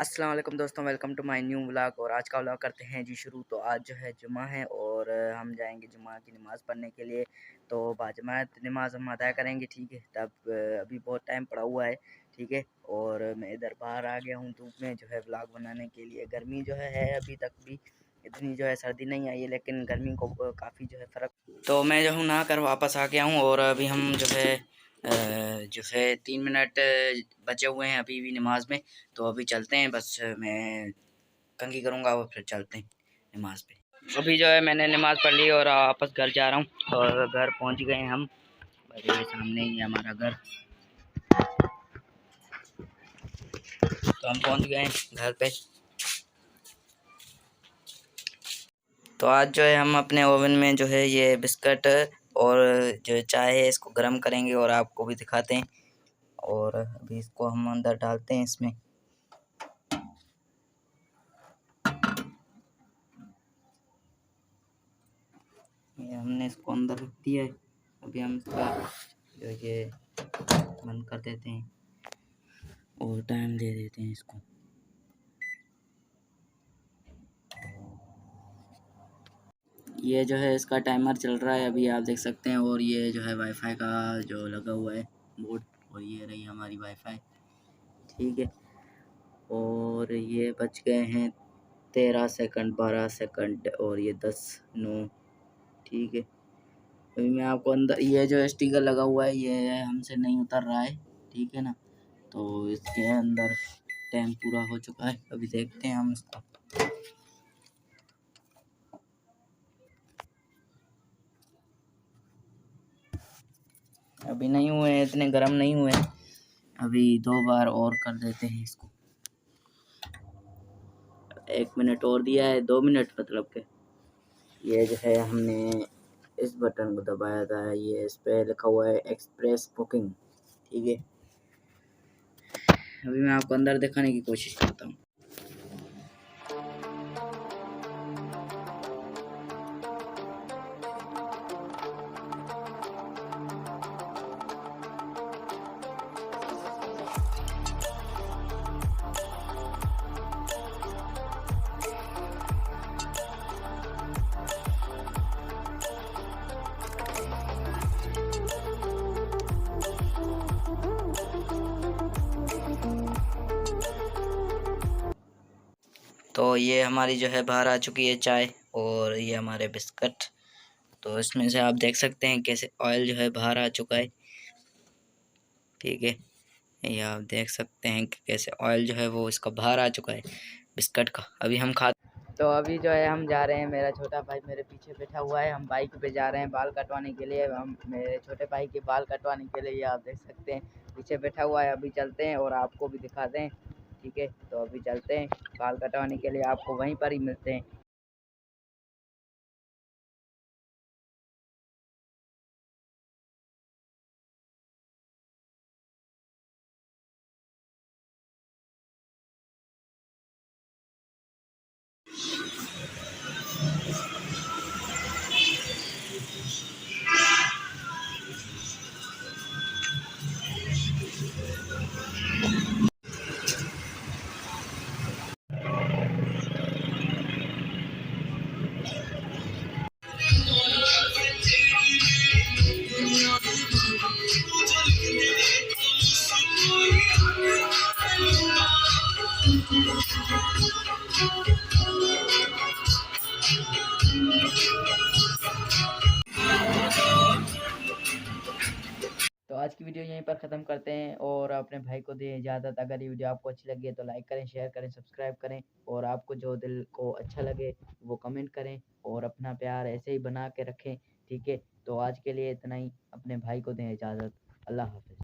अस्सलाम वालेकुम दोस्तों, welcome to my new vlog. और आज का व्लॉग करते हैं जी शुरू। तो आज जो है जुमा है और हम जाएंगे जुमा की नमाज़ पढ़ने के लिए। तो बाजमात नमाज हम अदा करेंगे, ठीक है। तब अभी बहुत टाइम पड़ा हुआ है, ठीक है। और मैं इधर बाहर आ गया हूँ धूप में जो है व्लॉग बनाने के लिए। गर्मी जो है अभी तक भी इतनी जो है सर्दी नहीं आई है, लेकिन गर्मी को काफ़ी जो है फ़र्क। तो मैं जो हूँ नहा कर वापस आ गया हूँ और अभी हम जो है 3 मिनट बचे हुए हैं अभी भी नमाज में। तो अभी चलते हैं, बस मैं कंघी करूँगा और फिर चलते हैं नमाज पे। अभी जो है मैंने नमाज पढ़ ली और वापस घर जा रहा हूँ और घर पहुँच गए हम। मेरे सामने ही है हमारा घर। तो हम पहुँच गए घर पे। तो आज जो है हम अपने ओवन में जो है ये बिस्किट और जो चाय है इसको गर्म करेंगे और आपको भी दिखाते हैं। और अभी इसको हम अंदर डालते हैं इसमें। ये हमने इसको अंदर रख दिया है। अभी हम इसका जो ये बंद कर देते हैं और टाइम दे देते हैं इसको। ये जो है इसका टाइमर चल रहा है, अभी आप देख सकते हैं। और ये जो है वाईफाई का जो लगा हुआ है बोर्ड, और ये रही हमारी वाईफाई, ठीक है। और ये बच गए हैं 13 सेकंड, 12 सेकंड और ये 10, 9, ठीक है। अभी मैं आपको अंदर ये जो स्टिकर लगा हुआ है ये हमसे नहीं उतर रहा है, ठीक है ना। तो इसके अंदर टाइम पूरा हो चुका है, अभी देखते हैं हम इसका। अभी नहीं हुए हैं, इतने गर्म नहीं हुए हैं। अभी 2 बार और कर देते हैं इसको। 1 मिनट और दिया है, 2 मिनट मतलब के। ये जो है हमने इस बटन को दबाया था, ये इस पे लिखा हुआ है एक्सप्रेस कुकिंग, ठीक है। अभी मैं आपको अंदर दिखाने की कोशिश करता हूँ। तो ये हमारी जो है बाहर आ चुकी है चाय और ये हमारे बिस्किट। तो इसमें से आप देख सकते हैं कैसे ऑयल जो है बाहर आ चुका है, ठीक है। ये आप देख सकते हैं कि कैसे ऑयल जो है वो इसका बाहर आ चुका है बिस्किट का। अभी हम खा तो अभी जो है हम जा रहे हैं, मेरा छोटा भाई मेरे पीछे बैठा हुआ है। हम बाइक पे जा रहे हैं बाल कटवाने के लिए। हम मेरे छोटे भाई के बाल कटवाने के लिए, ये आप देख सकते हैं पीछे बैठा हुआ है। अभी चलते हैं और आपको भी दिखाते हैं, ठीक है। तो अभी चलते हैं बाल कटवाने के लिए, आपको वहीं पर ही मिलते हैं। तो आज की वीडियो यहीं पर ख़त्म करते हैं और अपने भाई को दें इजाज़त। अगर ये वीडियो आपको अच्छी लगी है तो लाइक करें, शेयर करें, सब्सक्राइब करें। और आपको जो दिल को अच्छा लगे वो कमेंट करें और अपना प्यार ऐसे ही बना के रखें, ठीक है। तो आज के लिए इतना ही, अपने भाई को दें इजाज़त। अल्लाह हाफ़िज़।